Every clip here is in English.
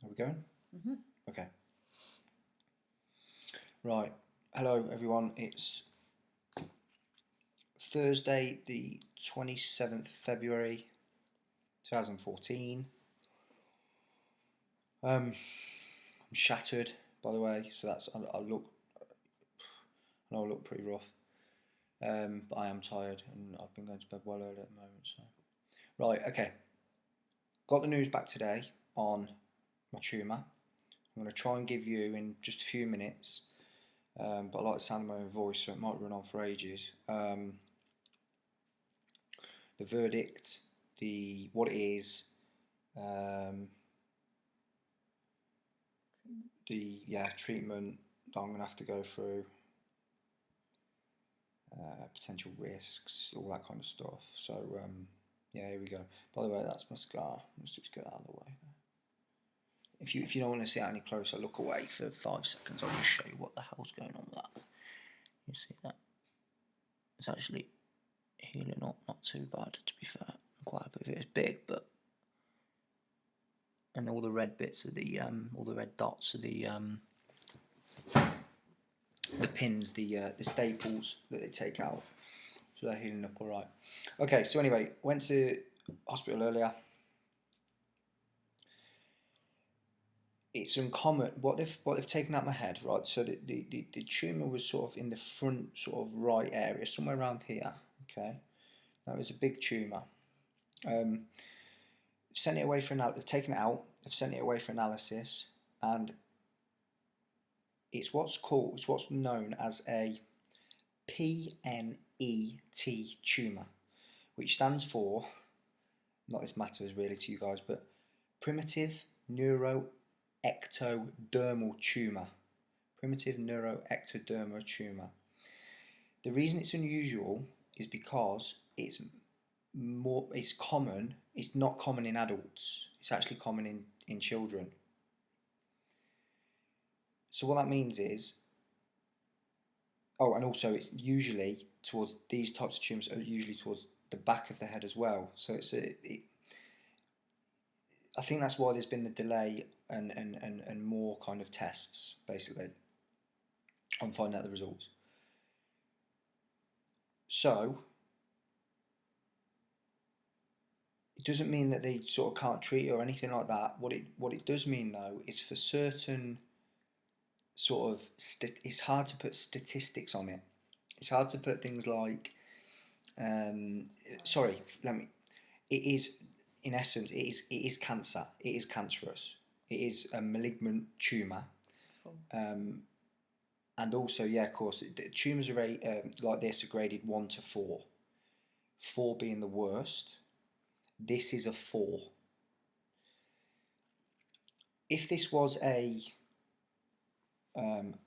Are we going? Mm-hmm. Okay. Right. Hello, everyone. It's Thursday, the 27th February, 2014. I'm shattered, by the way, so that's I know I look pretty rough. But I am tired, and I've been going to bed well early at the moment. So, right. Okay. Got the news back today on my tumour. I'm going to try and give you in just a few minutes. But I like the sound of my own voice, so it might run on for ages. The verdict, what it is, treatment that I'm going to have to go through, potential risks, all that kind of stuff. So here we go. By the way, that's my scar. Let's just get that out of the way. If you don't want to see it any closer, look away for 5 seconds. I'll just show you what the hell's going on with that. You see that? It's actually healing up, not too bad, to be fair. I'm quite happy with it. It's big, but and all the red bits are all the red dots are the pins, the staples that they take out. So they're healing up all right. Okay, so anyway, went to hospital earlier. It's uncommon what they've taken out my head, right? So the tumour was sort of in the front sort of right area, somewhere around here. Okay, that was a big tumour. Sent it away for they've taken it out. They've sent it away for analysis, and it's what's known as a PNET tumour, which stands for, not this matters really to you guys, but primitive neuroectodermal tumour. Primitive neuroectodermal tumour. The reason it's unusual is because it's common. It's not common in adults. It's actually common in children. So what that means is, and also it's usually towards these types of tumours are usually towards the back of the head as well. So I think that's why there's been the delay and more kind of tests basically on finding out the results. So it doesn't mean that they sort of can't treat it or anything like that. What it does mean though is for certain sort of it's hard to put statistics on it. It's hard to put things like it is in essence it is cancer. It is cancerous. It is a malignant tumour. And also, of course, tumours are like this are graded 1 to 4. 4 being the worst. This is a 4. If this was a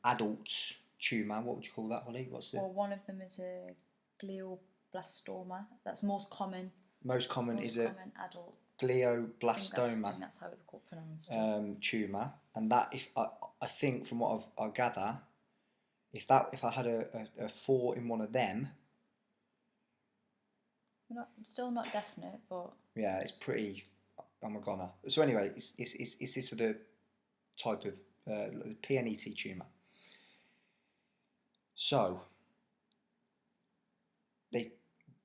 adult tumour, what would you call that, Holly? Well, one of them is a glioblastoma. That's most common. Most common adult glioblastoma. I think that's how it's called, pronounced. Tumour, and that I think from what I gather, if I had a 4 in one of them. Still not definite, but yeah, it's pretty. I'm a goner. So anyway, it's this sort of type of PNET tumour. So they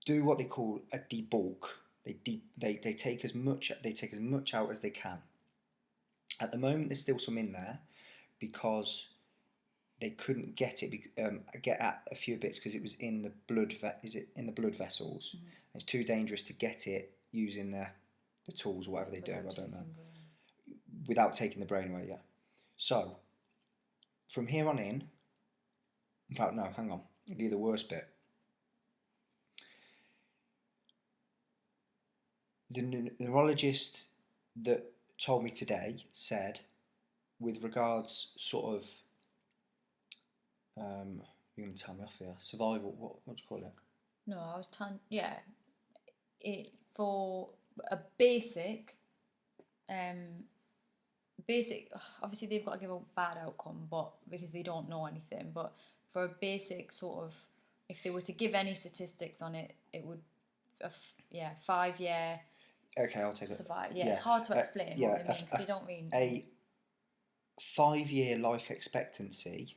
do what they call a debulk. They take as much out as they can. At the moment, there's still some in there because they couldn't get at a few bits because it was in the blood. Is it in the blood vessels? Mm-hmm. It's too dangerous to get it using the tools or whatever they do. I don't know. Without taking the brain away, yeah. So from here on in fact, no, hang on. It'll be the worst bit. The neurologist that told me today said, with regards sort of, you're going to tell me off here, survival, what do you call it? No, I was for a basic, obviously they've got to give a bad outcome, but because they don't know anything, but for a basic sort of, if they were to give any statistics on it, it would, 5-year. Okay, I'll take survive. It. Yeah, it's hard to explain what they mean because they don't mean. 5-year life expectancy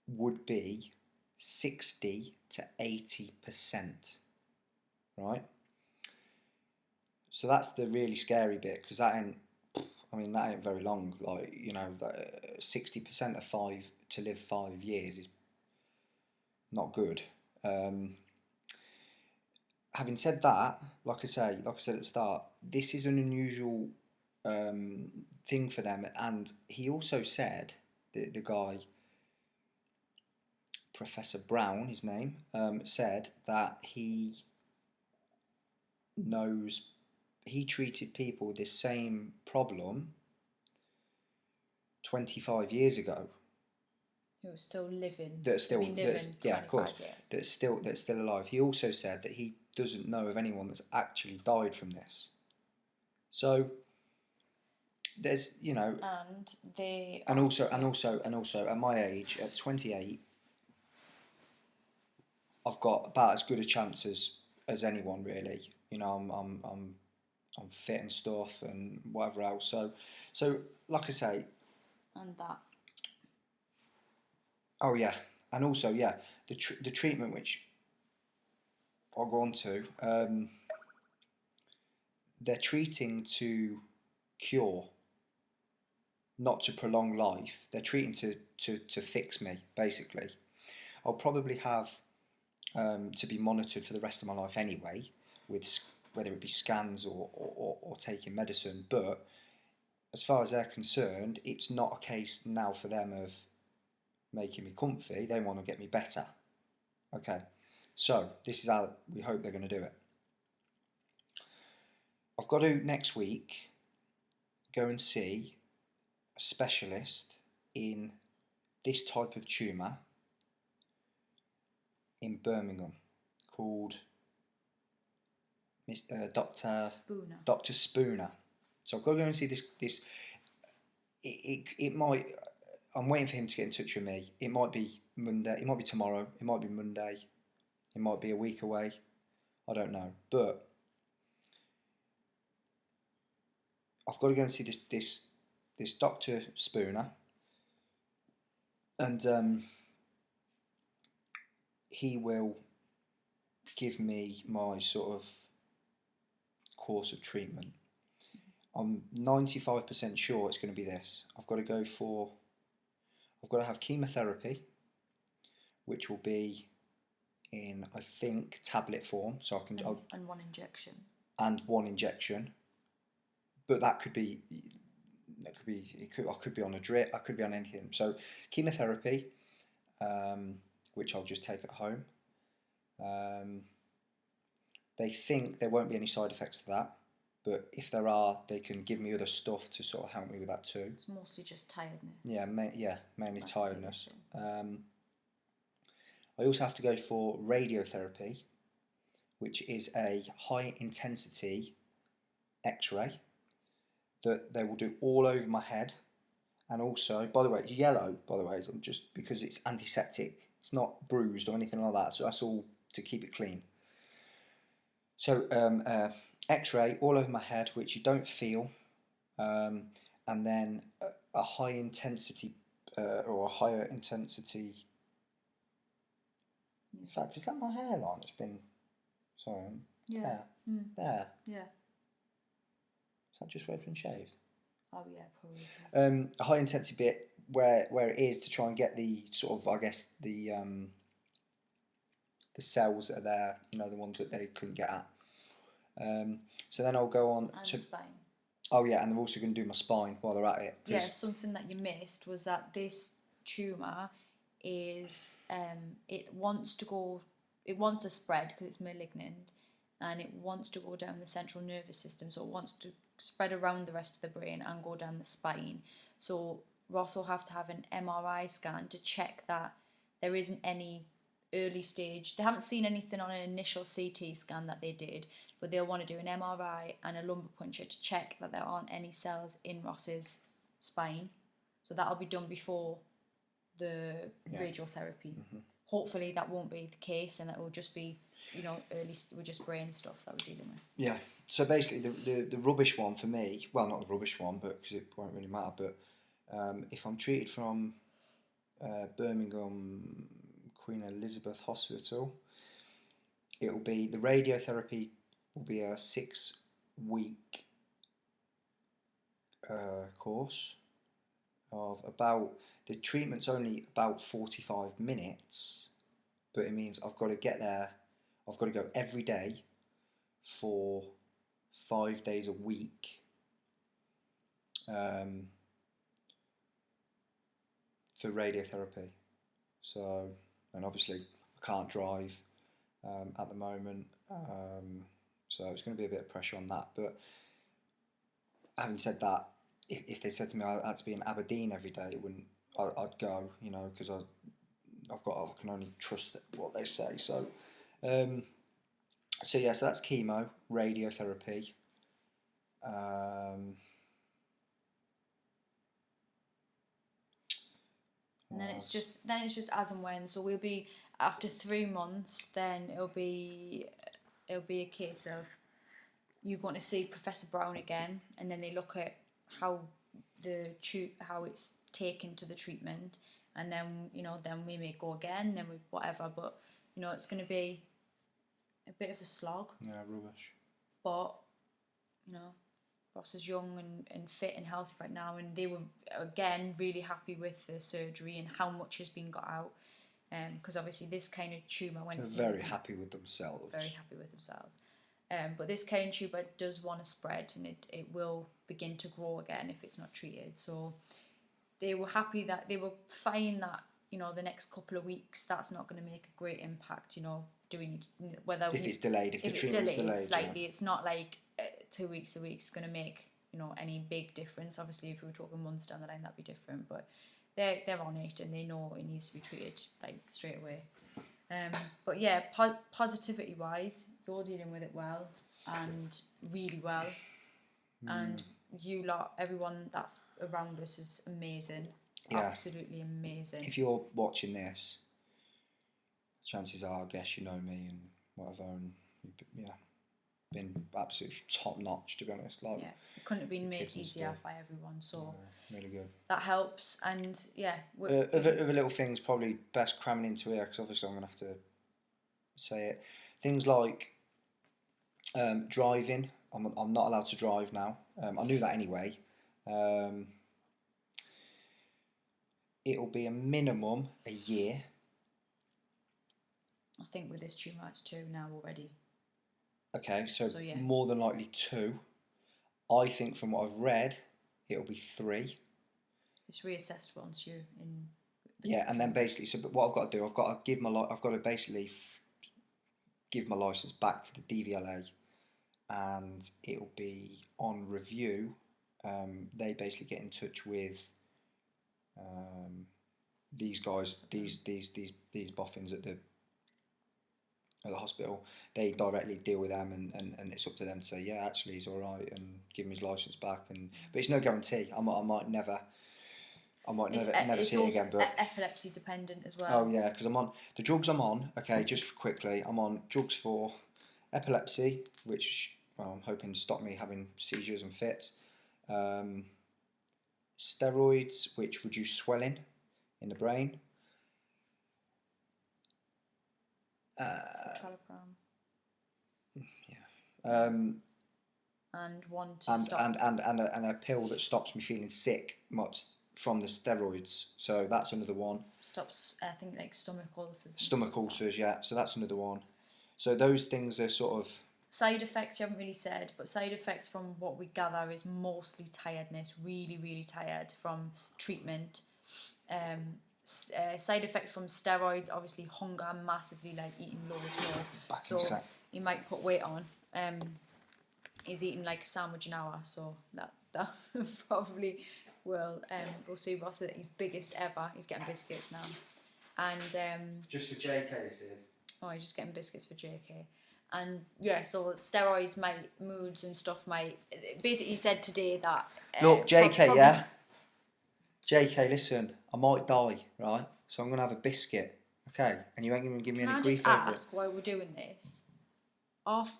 would be 60 to 80%, right? So that's the really scary bit, because that ain't very long. Like, 60% of to live 5 years is not good. Having said that, like I said at the start, this is an unusual thing for them. And he also said, the guy, Professor Brown, his name, said that he treated people with this same problem 25 years ago. Who are still living? That's still been living 25 years. That's still alive. He also said that he doesn't know of anyone that's actually died from this. So there's, and also at my age, at 28, I've got about as good a chance as anyone, really. I'm fit and stuff and whatever else. So like I say. And that. Oh yeah, and also the treatment, which I'll go on to. They're treating to cure, not to prolong life. They're treating to fix me, basically. I'll probably have to be monitored for the rest of my life anyway, with whether it be scans or taking medicine. But as far as they're concerned, it's not a case now for them of making me comfy. They want to get me better. Okay, so this is how we hope they're going to do it. I've got to, next week, go and see a specialist in this type of tumour in Birmingham called Dr. Spooner. So I've got to go and see this. It might. I'm waiting for him to get in touch with me. It might be Monday. It might be tomorrow. It might be Monday. It might be a week away. I don't know. But I've got to go and see this Dr. Spooner, and he will give me my sort of course of treatment. I'm 95% sure it's going to be this. I've got to have chemotherapy, which will be in, I think, tablet form, so I can and one injection. And one injection, but that could be. I could be on a drip. I could be on anything. So chemotherapy, which I'll just take at home. They think there won't be any side effects to that, but if there are, they can give me other stuff to sort of help me with that too. It's mostly just tiredness. Yeah, mainly that's tiredness. I also have to go for radiotherapy, which is a high intensity X-ray that they will do all over my head. And also, by the way, it's yellow, just because it's antiseptic. It's not bruised or anything like that, so that's all to keep it clean. So X-ray all over my head, which you don't feel, and then a high intensity or a higher intensity. In fact, is that my hairline? It's been, sorry. Yeah. There. Yeah. Is that just where it's been shaved? Oh yeah, probably. A high intensity bit where it is to try and get the sort of, I guess, the cells that are there, the ones that they couldn't get at. So then I'll go on to spine. Oh yeah, and they're also going to do my spine while they're at it. Yeah, something that you missed was that this tumour is it wants to spread because it's malignant, and it wants to go down the central nervous system, so it wants to spread around the rest of the brain and go down the spine. So Ross will have to have an MRI scan to check that there isn't any early stage. They haven't seen anything on an initial CT scan that they did, but they'll want to do an MRI and a lumbar puncture to check that there aren't any cells in Ross's spine. So that'll be done before the radiotherapy. Mm-hmm. Hopefully that won't be the case, and it will just be we're just brain stuff that we're dealing with. Yeah. So basically, the rubbish one for me, well, not the rubbish one, but because it won't really matter. But if I'm treated from Birmingham Queen Elizabeth Hospital, it'll be the radiotherapy will be a 6-week course of about, the treatment's only about 45 minutes, but it means I've got to get there, I've got to go every day for 5 days a week for radiotherapy. So, and obviously I can't drive at the moment, so it's going to be a bit of pressure on that. But having said that, if they said to me I had to be in Aberdeen every day, it wouldn't. I'd go, because I can only trust what they say. So, so that's chemo, radiotherapy. And then it's just as and when. So we'll be after 3 months. Then it'll be a case of you going to see Professor Brown again, and then they look at how it's taken to the treatment, and then then we may go again, then we whatever. But it's going to be a bit of a slog. Yeah, rubbish. But Ross is young and fit and healthy right now, and they were again really happy with the surgery and how much has been got out. Because obviously this kind of tumour, when they're it's very happy with themselves. Very happy with themselves. But this kind of tumour does want to spread, and it will begin to grow again if it's not treated. So they were happy that they were fine that the next couple of weeks that's not going to make a great impact. Do we need whether if it's delayed, if the treatment's delayed slightly, yeah. It's not like 2 weeks, a week's going to make any big difference. Obviously, if we were talking months down the line, that'd be different. But they're on it and they know it needs to be treated like straight away. But yeah, positivity wise, you're dealing with it well and really well, and you lot, everyone that's around us is amazing. Yeah. Absolutely amazing. If you're watching this, chances are, I guess you know me and whatever, and been absolutely top notch, to be honest. Like, yeah, it couldn't have been made easier by everyone, so really good. That helps, and yeah. Other little things probably best cramming into here, because obviously I'm gonna have to say it. Things like driving. I'm not allowed to drive now. I knew that anyway. It'll be a minimum a year. I think with this tumour it's 2 now already. Okay, so yeah. More than likely 2. I think from what I've read, it'll be 3. It's reassessed once you're in. Yeah, and then basically, but what I've got to do, I've got to basically give my license back to the DVLA, and it'll be on review. They basically get in touch with these guys, these boffins at the hospital. They directly deal with them, and it's up to them to say, yeah, actually he's all right, and give him his license back. But it's no guarantee. I might never see it again. But epilepsy dependent as well. Oh yeah, because I'm on the drugs I'm on. Okay, just quickly, I'm on drugs for epilepsy, which I'm hoping to stop me having seizures and fits. Steroids, which reduce swelling in the brain. Yeah. And one to stop. And a pill that stops me feeling sick from the steroids. So that's another one. Stops, I think, like stomach ulcers. Stomach ulcers, yeah. So that's another one. So those things are sort of... Side effects you haven't really said, but side effects from what we gather is mostly tiredness, really, really tired from treatment. Side effects from steroids, obviously hunger massively, like eating loads more. So you might put weight on. He's eating like a sandwich an hour, so that probably will we'll see Ross at his biggest ever. He's getting biscuits now. And just for JK this is. Oh, he's just getting biscuits for JK. And yeah, so steroids moods and stuff might basically he said today that look, JK, yeah. JK, listen, I might die, right? So I'm gonna have a biscuit, okay? And you ain't gonna give me any grief over it. Can I just ask why we're doing this? off.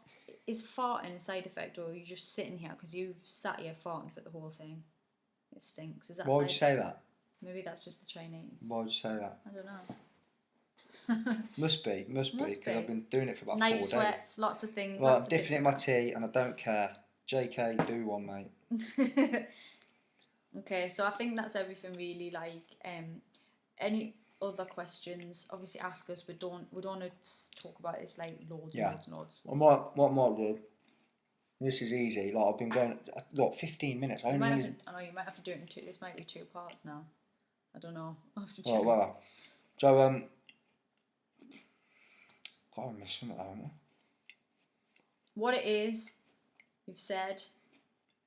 Is farting a side effect, or are you just sitting here because you've sat here farting for the whole thing? It stinks. Is that? Why would you say that? Maybe that's just the Chinese. Why would you say that? I don't know. Must be, because I've been doing it for about 4 days. Night sweats, lots of things. Well, I'm dipping it in my tea and I don't care. JK, do one, mate. Okay, so I think that's everything really. Like, any other questions, obviously ask us, but we don't want to talk about this like loads and loads. What I might do, this is easy, like I've been going, 15 minutes. I know you might have to do it in two, this might be 2 parts now. I don't know. I'll have to check. Well. So, God, I missed something, haven't I? What it is, you've said,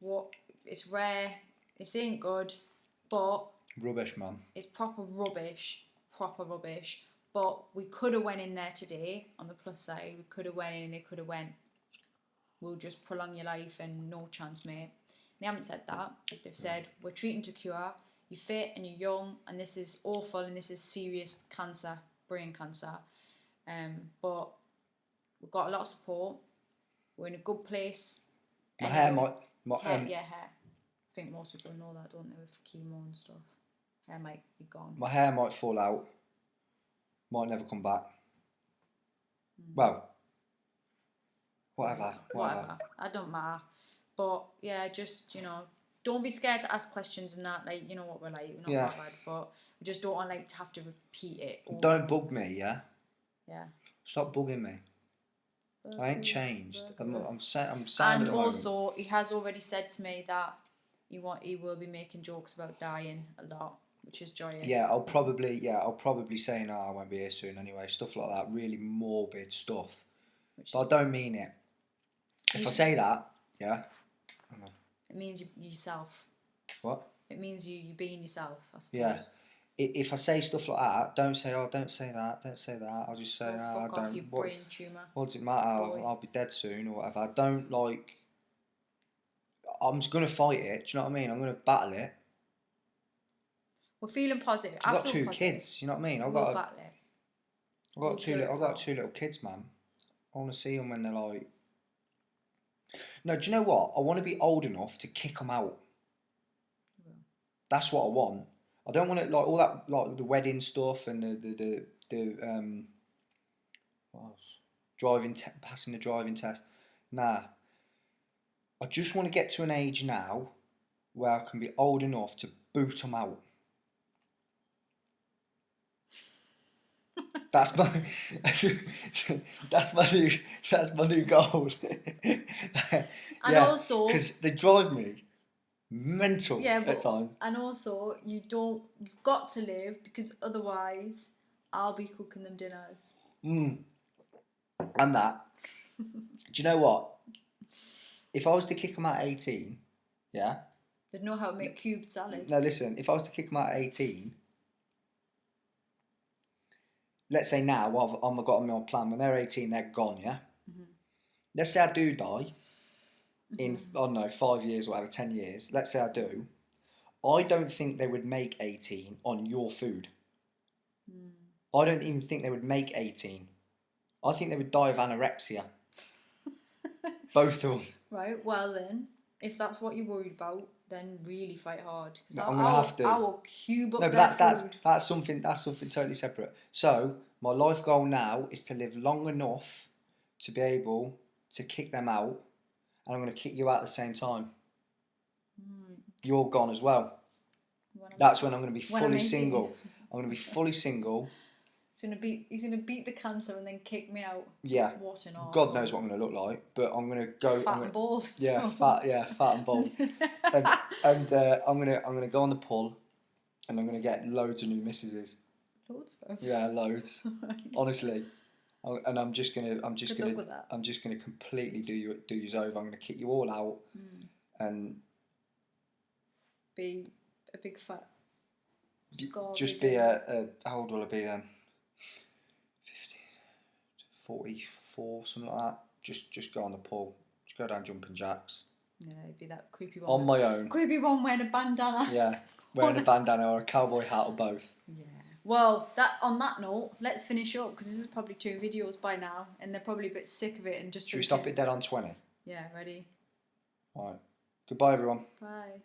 what, it's rare, it ain't good, but... Rubbish, man. It's proper rubbish, but we could have went in there today, on the plus side, we could have went in and they could have went, we'll just prolong your life and no chance, mate. They haven't said that. They've said, we're treating to cure, you're fit and you're young, and this is awful and this is serious cancer, brain cancer. But we've got a lot of support. We're in a good place. My hair might... hair. I think most people know that, don't they, with chemo and stuff. Hair might be gone. My hair might fall out. Might never come back. Well, whatever. I don't matter. But yeah, just, don't be scared to ask questions and that. Like, you know what we're like. We're not that bad, but we just don't want to have to repeat it. Don't bug me, yeah? Yeah. Stop bugging me. I ain't changed. I'm sound. And also, he has already said to me that he will be making jokes about dying a lot, which is joyous. Yeah, I'll probably say no, I won't be here soon anyway. Stuff like that, really morbid stuff. But I don't mean it. If I say that, yeah. It means yourself. What? It means you being yourself, I suppose. Yeah. If I say stuff like that, don't say that. I'll just say, no, fuck off, you brain tumour. What does it matter? I'll be dead soon or whatever. I don't like... I'm just going to fight it, do you know what I mean? I'm going to battle it. We're feeling positive. I've got 2 kids, you know what I mean? I've got 2 little kids, man. I want to see them when they're like... No, do you know what? I want to be old enough to kick them out. Yeah. That's what I want. I don't want it like all that, like the wedding stuff and the what else? Passing the driving test. Nah. I just want to get to an age now where I can be old enough to boot them out. That's my new goal. And also, because they drive me mental at times. And also, you've got to live, because otherwise I'll be cooking them dinners. And that. Do you know what? If I was to kick them out at 18, yeah? They'd know how to make cubed salad. No, listen, if I was to kick them out at 18, let's say now, I've got them on plan, when they're 18, they're gone, yeah? Mm-hmm. Let's say I do die in, I don't know, 5 years or whatever, 10 years. Let's say I do. I don't think they would make 18 on your food. I don't even think they would make 18. I think they would die of anorexia. Both of them. Right, well then, if that's what you're worried about, then really fight hard. No, I'm gonna have to. I will cube up. No, but that's something totally separate. So my life goal now is to live long enough to be able to kick them out, and I'm gonna kick you out at the same time. You're gone as well. That's when I'm gonna be fully single. I'm gonna be fully single. He's gonna beat the cancer and then kick me out. Yeah. What an arse. God knows what I'm gonna look like, but I'm gonna go. Fat and bald. Yeah, fat and bald. and I'm gonna go on the pull, and I'm gonna get loads of new missuses. Loads of them. Yeah, loads. Honestly, and I'm just gonna completely do you over. I'm gonna kick you all out, and be a big fat. Just be a how old will I be then? 44, something like that. Just go on the pull. Just go down jumping jacks. Yeah, it'd be that creepy one. On my own. Creepy one wearing a bandana. Yeah, wearing a bandana or a cowboy hat or both. Yeah. Well, on that note, let's finish up because this is probably 2 videos by now, and they're probably a bit sick of it and just. Should we stop it dead on 20? Yeah, ready. All right. Goodbye, everyone. Bye.